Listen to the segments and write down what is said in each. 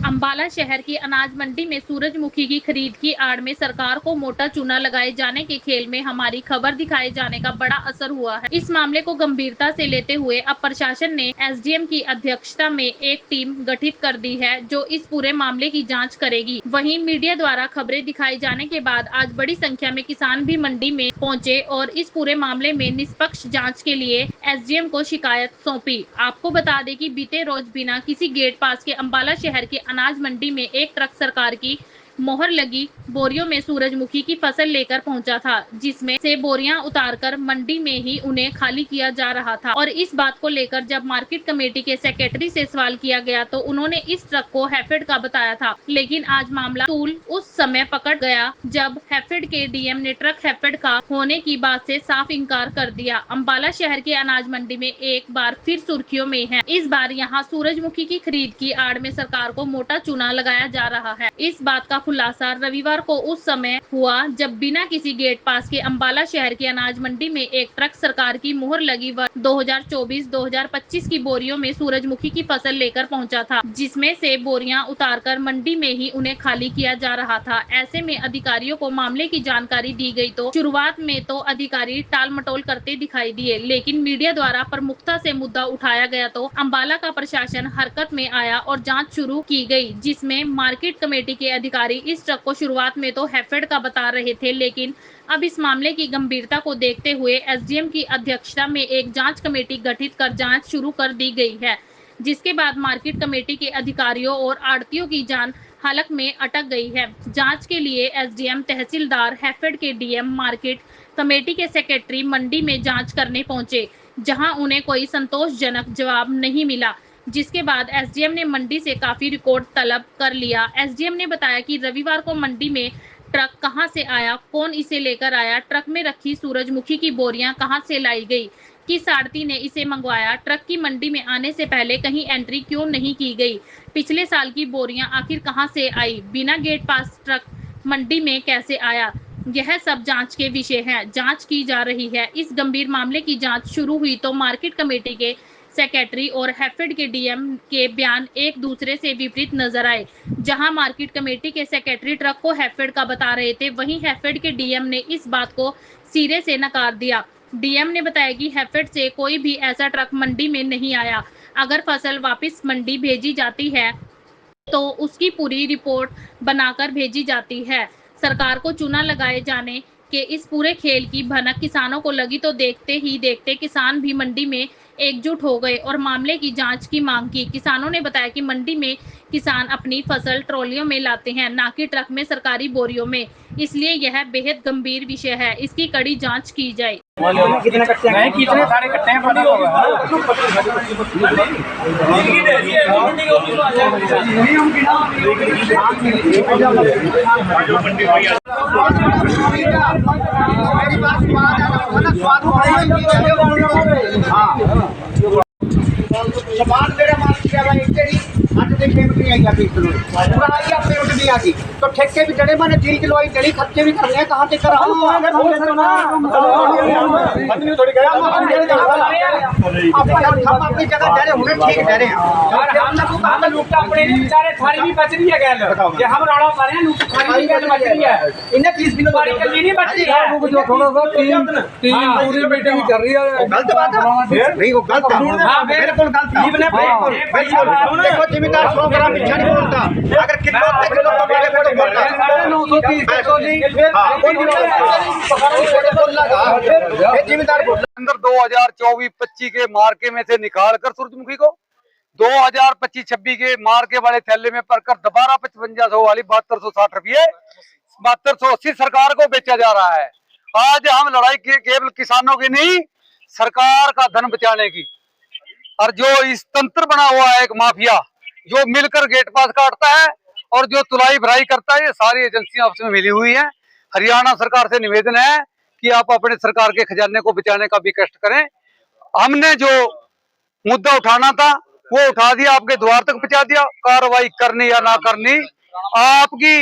अंबाला शहर की अनाज मंडी में सूरजमुखी की खरीद की आड़ में सरकार को मोटा चूना लगाए जाने के खेल में हमारी खबर दिखाए जाने का बड़ा असर हुआ है। इस मामले को गंभीरता से लेते हुए अब प्रशासन ने एसडीएम की अध्यक्षता में एक टीम गठित कर दी है जो इस पूरे मामले की जांच करेगी। वहीं मीडिया द्वारा खबरें दिखाए जाने के बाद आज बड़ी संख्या में किसान भी मंडी में पहुंचे और इस पूरे मामले में निष्पक्ष जाँच के लिए एसडीएम को शिकायत सौंपी। आपको बता दें कि बीते रोज बिना किसी गेट पास के अंबाला शहर के अनाज मंडी में एक ट्रक सरकार की मोहर लगी बोरियों में सूरजमुखी की फसल लेकर पहुंचा था, जिसमें से बोरियां उतारकर मंडी में ही उन्हें खाली किया जा रहा था। और इस बात को लेकर जब मार्केट कमेटी के सेक्रेटरी से सवाल किया गया तो उन्होंने इस ट्रक को हैफेड का बताया था, लेकिन आज मामला तूल उस समय पकड़ गया जब हैफेड के डीएम ने ट्रक हैफेड का होने की बात से साफ इनकार कर दिया। अंबाला शहर के अनाज मंडी में एक बार फिर सुर्खियों में है। इस बार यहाँ सूरजमुखी की खरीद की आड़ में सरकार को मोटा चूना लगाया जा रहा है। इस बात का खुलासा रविवार को उस समय हुआ जब बिना किसी गेट पास के अंबाला शहर की अनाज मंडी में एक ट्रक सरकार की मुहर लगी 2024-2025 की बोरियों में सूरजमुखी की फसल लेकर पहुंचा था, जिसमें से बोरियां उतारकर मंडी में ही उन्हें खाली किया जा रहा था। ऐसे में अधिकारियों को मामले की जानकारी दी गई तो शुरुआत में तो अधिकारी टाल मटोल करते दिखाई दिए, लेकिन मीडिया द्वारा प्रमुखता से मुद्दा उठाया गया तो अंबाला का प्रशासन हरकत में आया और जाँच शुरू की गयी, जिसमें मार्केट कमेटी के अधिकारी इस ट्रक को शुरुआत में तो हैफेड का बता रहे थे, लेकिन अब इस मामले की गंभीरता को देखते हुए एसडीएम की अध्यक्षता में एक जांच कमेटी गठित कर जांच शुरू कर दी गई है, जिसके बाद मार्केट कमेटी के अधिकारियों और आड़तियों की जान हालत में अटक गई है। जांच के लिए एसडीएम, तहसीलदार, हैफेड के डीएम, मार्केट कमेटी के सेक्रेटरी मंडी में जांच करने पहुंचे, जहां उन्हें कोई संतोषजनक जवाब नहीं मिला, जिसके बाद एसडीएम ने मंडी से काफी रिकॉर्ड तलब कर लिया। एसडीएम ने बताया कि रविवार को मंडी में ट्रक कहां से आया, कौन इसे लेकर आया, ट्रक में रखी सूरजमुखी की बोरियां कहां से लाई गई, किस आड़ती ने इसे मंगवाया, ट्रक की मंडी में आने से पहले कहीं एंट्री क्यों नहीं की गई, पिछले साल की बोरियां आखिर कहां से आई, बिना गेट पास ट्रक मंडी में कैसे आया, यह सब जांच के विषय है। जांच की जा रही है। इस गंभीर मामले की जांच शुरू हुई तो मार्केट कमेटी के सेक्रेटरी और हैफेड के डीएम के बयान एक दूसरे से विपरीत नजर आए। जहां मार्केट कमेटी के सेक्रेटरी ट्रक को हैफेड का बता रहे थे, वहीं हैफेड के डीएम ने इस बात को सिरे से नकार दिया। डीएम ने बताया कि हैफेड से कोई भी ऐसा ट्रक मंडी में नहीं आया। अगर फसल वापस मंडी भेजी जाती है तो उसकी पूरी रिपोर्ट बनाकर भेजी जाती है। सरकार को चूना लगाए जाने के इस पूरे खेल की भनक किसानों को लगी तो देखते ही देखते किसान भी मंडी में एकजुट हो गए और मामले की जांच की मांग की। किसानों ने बताया कि मंडी में किसान अपनी फसल ट्रॉलियों में लाते हैं, ना कि ट्रक में सरकारी बोरियों में, इसलिए यह बेहद गंभीर विषय है। इसकी कड़ी जांच की जाए। कितने कट्टे हैं? कितने सारे कट्टे हैं? पता होगा। समान मेरा माल किया भाई तेरी आज देख पेमेंट नहीं आई जाती पूरा आई आप पेमेंट नहीं आती तो ठेके भी जड़े मैंने 3 किलो आई जड़ी खर्चे भी कर रहे हैं कहाँ से करा अपनी जगह डरे हुए ठीक डरे हैं और हम लोग काम में लूटता अपने बेचारे थारी भी बच रही है गैल ये हम रौला पा रहे हैं लूट थारी भी बच रही है इन्हें 30 किलो बारी कल नहीं बच रही है वो जो थोड़ा सा तीन पूरी मीटिंग कर रही है गलत बात है नहीं वो गलत है हां बिल्कुल गलत है बिल्कुल देखो जिम्मेदार 100 ग्राम पीछे नहीं बोलता अगर किलो तो मेरे को तो बोलता 930 तो नहीं ये जिम्मेदार बोल अंदर 2024-25 के मार्के में से निकाल कर सूरजमुखी को 2025-26 के मार्के वाले थैले में भरकर दोबारा 5500 वाली 7260 रुपये 7280 सरकार को बेचा जा रहा है। आज हम लड़ाई केवल किसानों की नहीं सरकार का धन बचाने की, और जो इस तंत्र बना हुआ है एक माफिया जो मिलकर गेट पास काटता है और जो तुलाई भराई करता है, ये सारी एजेंसियां आपस में मिली हुई हैं। हरियाणा सरकार से निवेदन है कि आप अपने सरकार के खजाने को बचाने का भी कष्ट करें। हमने जो मुद्दा उठाना था वो उठा दिया, आपके द्वार तक पहुंचा दिया। कार्रवाई करनी या ना करनी आपकी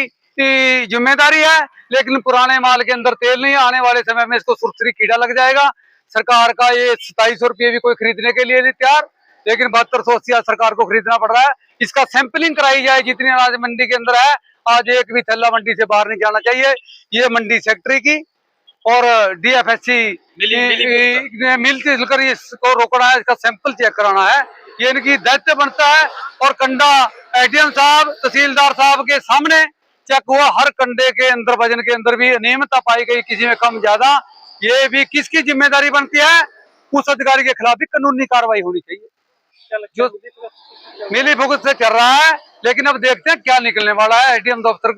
जिम्मेदारी है, लेकिन पुराने माल के अंदर तेल नहीं, आने वाले समय में इसको सुरसरी कीड़ा लग जाएगा। सरकार का ये 2700 रुपये भी कोई खरीदने के लिए नहीं तैयार। लेकिन 7280 आज सरकार को खरीदना पड़ रहा है। इसका सैंपलिंग कराई जाए जितनी अनाज मंडी के अंदर है, आज एक भी थैला मंडी से बाहर नहीं जाना चाहिए। ये मंडी सेक्रेटरी की और DFSC ने मिलकर कर इसको रोकना है, इसका सैंपल चेक कराना है, ये इनकी दायित्व बनता है। और कंडा ADM साहब तहसीलदार साहब के सामने चेक हुआ, हर कंडे के अंदर वजन के अंदर भी अनियमितता पाई गई, किसी में कम ज्यादा। ये भी किसकी जिम्मेदारी बनती है? उस अधिकारी के खिलाफ भी कानूनी कार्रवाई होनी चाहिए जो मिली भुगत से चल रहा है। लेकिन अब देखते हैं क्या निकलने वाला है। ADM दफ्तर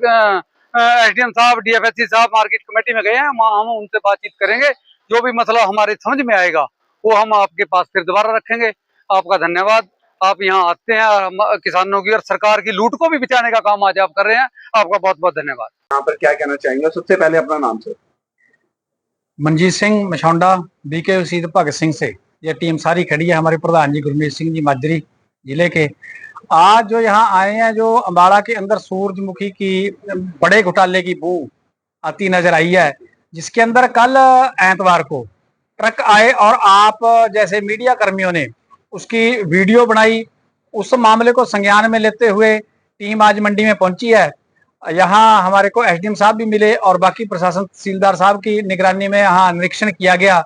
SDM साहब DFSC साहब मार्केट कमेटी में गए हैं, हम उनसे बातचीत करेंगे। जो भी मसला हमारे समझ में आएगा वो हम आपके पास फिर दोबारा रखेंगे। आपका धन्यवाद, आप यहाँ आते हैं और किसानों की और सरकार की लूट को भी बचाने का काम आज आप कर रहे हैं। आपका बहुत बहुत धन्यवाद। यहाँ पर क्या कहना चाहेंगे? सबसे पहले अपना नाम सर। मनजीत सिंह मछौंडा, BK शहीद भगत सिंह से ये टीम सारी खड़ी है। हमारे प्रधान जी गुरमीत सिंह जी माजरी जिले के आज जो यहाँ आए हैं, जो अम्बाड़ा के अंदर सूरजमुखी की बड़े घोटाले की बू आती नजर आई है, जिसके अंदर कल एतवार को ट्रक आए और आप जैसे मीडिया कर्मियों ने उसकी वीडियो बनाई। उस मामले को संज्ञान में लेते हुए टीम आज मंडी में पहुंची है। यहाँ हमारे को SDM साहब भी मिले और बाकी प्रशासन तहसीलदार साहब की निगरानी में यहाँ निरीक्षण किया गया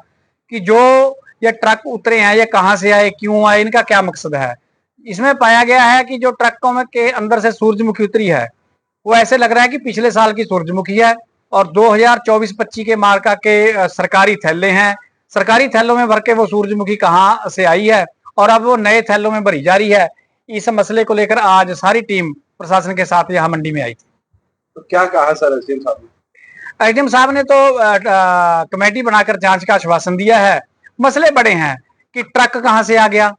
कि जो ये ट्रक उतरे हैं ये कहाँ से आए, क्यों आए, इनका क्या मकसद है। इसमें पाया गया है कि जो ट्रकों में के अंदर से सूरजमुखी उतरी है वो ऐसे लग रहा है कि पिछले साल की सूरजमुखी है और 2024-25 के मार्का के सरकारी थैले हैं। सरकारी थैलों में भर के वो सूरजमुखी कहाँ से आई है और अब वो नए थैलों में भरी जा रही है। इस मसले को लेकर आज सारी टीम प्रशासन के साथ यहाँ मंडी में आई थी। तो क्या कहा सर SDM साहब ने? SDM साहब ने तो कमेटी बनाकर जांच का आश्वासन दिया है। मसले बड़े हैं कि ट्रक कहाँ से आ गया,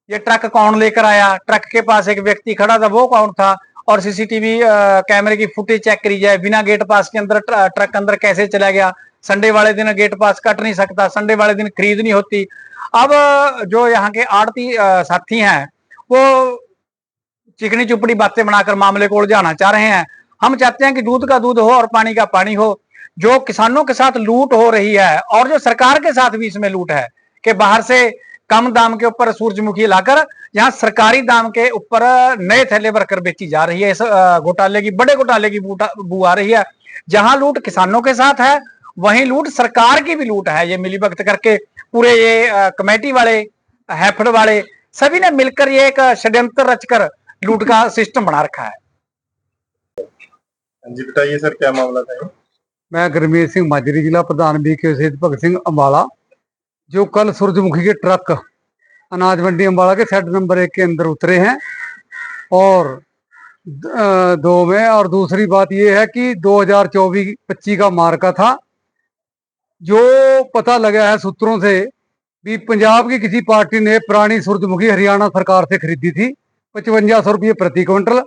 ये ट्रक कौन लेकर आया, ट्रक के पास एक व्यक्ति खड़ा था वो कौन था, और CCTV कैमरे की फुटेज चेक करी जाए। बिना गेट पास के अंदर ट्रक अंदर कैसे चला गया? संडे वाले दिन गेट पास कट नहीं सकता, संडे वाले दिन खरीद नहीं होती। अब जो यहाँ के आड़ती साथी हैं वो चिकनी चुपड़ी बातें बनाकर मामले को उलझाना चाह रहे हैं। हम चाहते हैं कि दूध का दूध हो और पानी का पानी हो। जो किसानों के साथ लूट हो रही है और जो सरकार के साथ भी इसमें लूट है कि बाहर से कम दाम के ऊपर सूरजमुखी लाकर यहाँ सरकारी दाम के ऊपर नए थैले भरकर बेची जा रही है। इस घोटाले की, बड़े घोटाले की बू आ रही है। जहां लूट किसानों के साथ है वहीं लूट सरकार की भी लूट है। ये मिलीभगत करके पूरे ये कमेटी वाले, हैफड़ वाले सभी ने मिलकर ये एक षड्यंत्र रचकर लूट का सिस्टम बना रखा है। जी बताइए सर, क्या मामला था? मैं गुरमीत सिंह माजरी, जिला प्रधान BK शहीद भगत सिंह अम्बाड़ा। जो कल सूरजमुखी के ट्रक अनाज मंडी अम्बाड़ा के सेट नंबर 1 के अंदर उतरे हैं और 2 में, और दूसरी बात यह है कि 2024-25 का मार्का था। जो पता लगा है सूत्रों से भी पंजाब की किसी पार्टी ने पुरानी सूरजमुखी हरियाणा सरकार से खरीदी थी 5500 रुपये प्रति क्विंटल।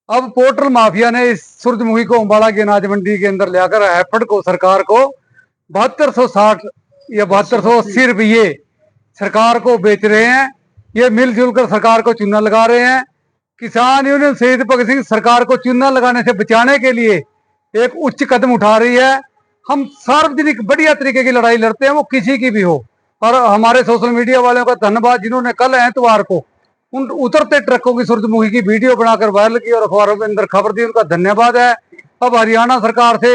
अब पोर्टल माफिया ने इस सूरजमुखी को अम्बाड़ा की अनाज मंडी के अंदर लाकर हैफड को, सरकार को 7260 या 7280 रुपये सरकार को बेच रहे हैं। ये मिलजुल कर सरकार को चूना लगा रहे हैं। किसान यूनियन शहीद भगत सिंह सरकार को चूना लगाने से बचाने के लिए एक उच्च कदम उठा रही है। हम सार्वजनिक बढ़िया तरीके की लड़ाई लड़ते हैं, वो किसी की भी हो। और हमारे सोशल मीडिया वालों का धन्यवाद जिन्होंने कल एतवार को उन उतरते ट्रकों की सूरजमुखी की वीडियो बनाकर वायरल की और अखबारों के अंदर खबर दी, उनका धन्यवाद है। अब हरियाणा सरकार से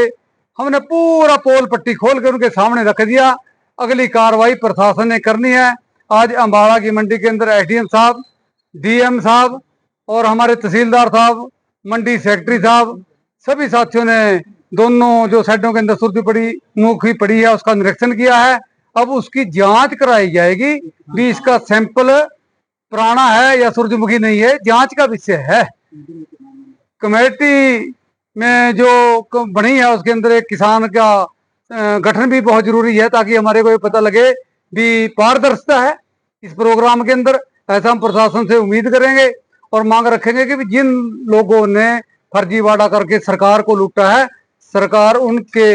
हमने पूरा पोल पट्टी खोल कर उनके सामने रख दिया। अगली कार्रवाई प्रशासन ने करनी है। आज अम्बाड़ा की मंडी के अंदर SDM साहब, DM साहब और हमारे तहसीलदार साहब, मंडी सेक्रेटरी साहब, सभी साथियों ने दोनों जो साइडों के अंदर सूरजमुखी पड़ी है उसका निरीक्षण किया है। अब उसकी जांच कराई जाएगी भी इसका सैंपल पुराना है या सूरजमुखी नहीं है, जांच का विषय है। कमेटी में जो बनी है उसके अंदर एक किसान का गठन भी बहुत जरूरी है ताकि हमारे को ये पता लगे भी पारदर्शिता है इस प्रोग्राम के अंदर। ऐसा हम प्रशासन से उम्मीद करेंगे और मांग रखेंगे कि जिन लोगों ने फर्जीवाड़ा करके सरकार को लूटा है, सरकार उनके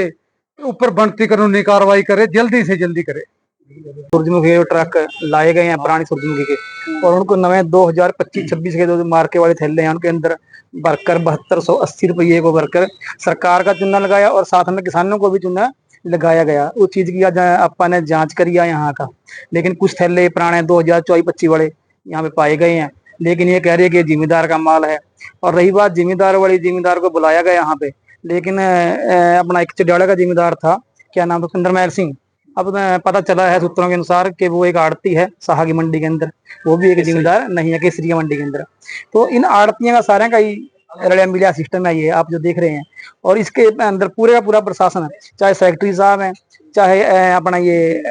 ऊपर बनती कानूनी कार्रवाई करे, जल्दी से जल्दी करे। सूरजमुखी के ट्रक लाए गए हैं पुरानी सूरजमुखी के और उनको नए 2025-26 के जो मार्के वाले थैले हैं उनके अंदर भरकर 7280 रुपये को भरकर सरकार का चूना लगाया और साथ में किसानों को भी चूना लगाया गया। उस चीज की आज अपन ने जांच करी है यहाँ का, लेकिन कुछ थैले पुराने 2024-25 वाले यहाँ पे पाए गए हैं, लेकिन ये कह रही है कि जिम्मेदार का माल है। और रही बात जिम्मेदार वाली, जिम्मेदार को बुलाया गया यहाँ पे, लेकिन अपना एक चिड़ियाड़ा का जिम्मेदार था, क्या नाम था, सुंदरमहल सिंह। अब पता चला है सूत्रों के अनुसार कि वो एक आड़ती है साहा की मंडी के अंदर, वो भी एक जिम्मेदार नहीं है केसरी की मंडी के अंदर। तो इन आड़तियों का सारे का ही रलिया मिलिया सिस्टम है ये, आप जो देख रहे हैं। और इसके अंदर पूरे का पूरा प्रशासन है, चाहे सेक्रेटरी साहब हैं, चाहे अपना ये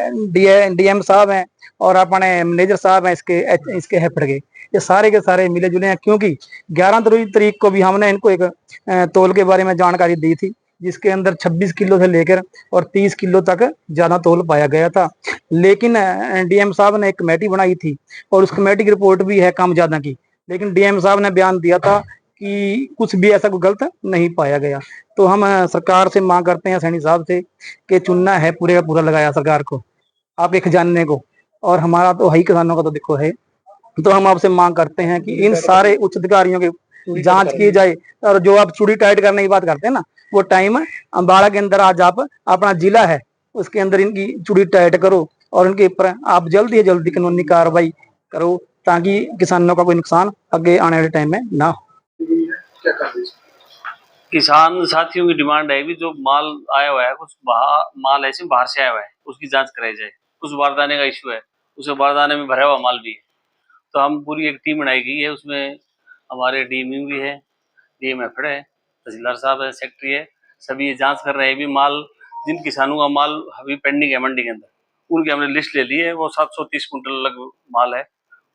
डीएम साहब हैं, और अपने मैनेजर साहब हैं इसके हेफड़ के, ये सारे के सारे मिले जुले हैं। क्योंकि 11 तारीख को भी हमने इनको एक तौल के बारे में जानकारी दी थी, जिसके अंदर 26 किलो से लेकर और 30 किलो तक ज्यादा तौल पाया गया था। लेकिन डीएम साहब ने एक कमेटी बनाई थी, और उस कमेटी की रिपोर्ट भी है कम ज्यादा की, लेकिन डीएम साहब ने बयान दिया था कि कुछ भी ऐसा कोई गलत नहीं पाया गया। तो हम सरकार से मांग करते हैं, सैनी साहब से, कि चुनना है पूरे का पूरा लगाया सरकार को आप एक जानने को, और हमारा तो है ही किसानों का तो देखो है। तो हम आपसे मांग करते हैं कि इन सारे उच्च अधिकारियों की जांच की जाए। और जो आप चूड़ी टाइट करने की बात करते हैं ना, वो टाइम अम्बाड़ा के अंदर आज आप अपना जिला है उसके अंदर इनकी चूड़ी टाइट करो, और उनके ऊपर आप जल्दी से जल्दी कानूनी कार्रवाई करो, ताकि किसानों का कोई नुकसान आगे आने वाले टाइम में ना हो। किसान साथियों की डिमांड है कि जो माल आया हुआ है, कुछ माल ऐसे बाहर से आया हुआ है, उसकी जांच कराई जाए। कुछ बारदाने का इश्यू है, उसे बारदाने में भरा हुआ माल भी है। तो हम पूरी एक टीम बनाई गई है, उसमें हमारे डीएम भी है, डीएम एफड है, तहसीलदार साहब है, सेक्रेटरी है, सभी ये जांच कर रहे हैं। भी माल जिन किसानों का माल अभी पेंडिंग है मंडी के अंदर, उनकी हमने लिस्ट ले ली है। वो 730 कुंटल लगभग माल है,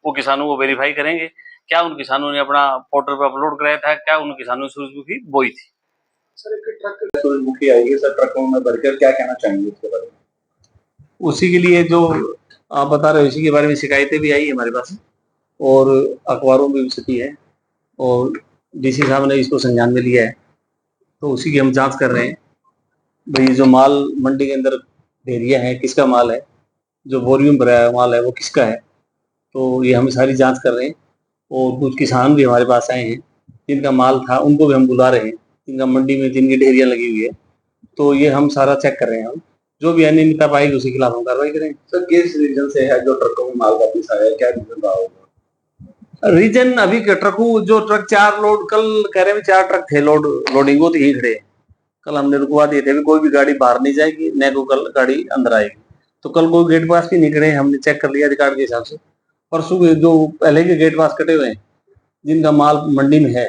वो किसानों को वेरीफाई करेंगे क्या उन किसानों ने अपना पोर्टल पर अपलोड कराया था, क्या उन किसानों ने सूरजमुखी बोई थी। सर एक ट्रक सूरजमुखी आई है सर, ट्रकों में भरकर, क्या कहना चाहेंगे उसके बारे में? उसी के लिए जो आप बता रहे हो, इसी के बारे में शिकायतें भी आई है हमारे पास, और अखबारों में भी छपी है, और डीसी साहब ने इसको संज्ञान में लिया है। तो उसी की हम जांच कर रहे हैं भाई, जो माल मंडी के अंदर ढेरिया है किसका माल है, जो वॉल्यूम भरा है माल है वो किसका है। तो ये हम सारी जांच कर रहे हैं। और कुछ किसान भी हमारे पास आए हैं जिनका माल था, उनको भी हम बुला रहे हैं, जिनका मंडी में जिनकी ढेरियां लगी हुई है। तो ये हम सारा चेक कर रहे हैं, हम जो भी अनियमितता पाएगी उसके खिलाफ हम कार्रवाई करेंगे। सर किस रीजन से है जो ट्रकों में माल वापिस आया है, क्या रीजन रहा होगा? रीजन अभी ट्रकों जो ट्रक 4 लोड, कल कह रहे हैं 4 ट्रक थे लोडिंग, वो तो यही खड़े हैं। कल हमने रुकवा दिए थे, कोई भी गाड़ी बाहर नहीं जाएगी, न को कल गाड़ी अंदर आएगी। तो कल कोई गेट पास भी नहीं खड़े, हमने चेक कर लिया रिकॉर्ड के हिसाब से। परसों जो पहले के गेट पास कटे हुए हैं, जिनका माल मंडी में है,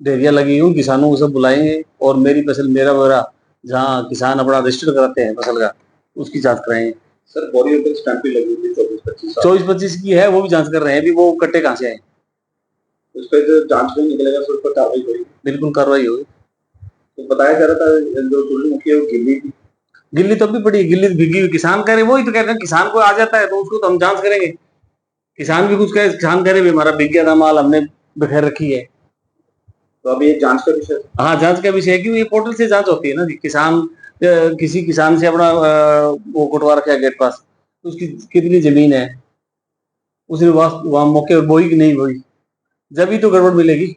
ढेरिया लगी, उन किसानों को सब बुलाएंगे, और मेरी फसल मेरा ब्यौरा जहाँ किसान अपना रजिस्टर कराते हैं फसल का, उसकी जांच कराएंगे। सर बोरियों पर स्टैंप लगी थी 24-25 की है, वो भी जांच कर रहे हैं अभी, वो कट्टे कहाँ से आए, उस पर जो जांच में निकलेगा उस पर कार्रवाई होगी। बिल्कुल कार्रवाई होगी। तो बताया जा रहा था जो सूरजमुखी है वो गिल्ली थी, गिल्ली तो भी पड़ी, गिल्ली भीगी हुई, किसान कह रहे, वही तो कह रहे हैं, किसान को आ जाता है तो उसको तो हम जांच करेंगे। किसान भी कुछ कहे, किसान कह रहे हमारा बिक गया था माल, हमने बिखेर रखी है। तो अभी ये जांच का विषय, हाँ जांच का विषय है, क्योंकि ये पोर्टल से जांच होती है ना जी। किसान किसी किसान से अपना वो कटवा रखा है गेट पास, उसकी कितनी जमीन है, उसने वहां मौके पर बोई कि नहीं बोई, जब ही तो गड़बड़ मिलेगी।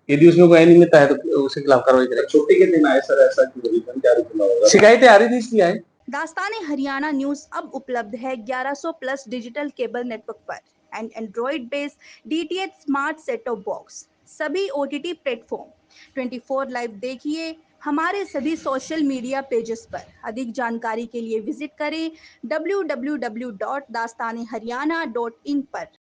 यदि उसमें कोई अनियमितता है तो उसके खिलाफ कार्रवाई करें। छुट्टी के दिन आए सर, ऐसा क्यों रीजन क्या होगा? शिकायतें आ रही थी इसलिए आए। दास्ताने हरियाणा न्यूज अब उपलब्ध है 1100 प्लस डिजिटल केबल नेटवर्क पर and Android based DTH smart set top box, सभी OTT प्लेटफॉर्म 24 लाइव देखिए हमारे सभी सोशल मीडिया पेजेस पर। अधिक जानकारी के लिए विजिट करें www.dastaneharyana.in पर।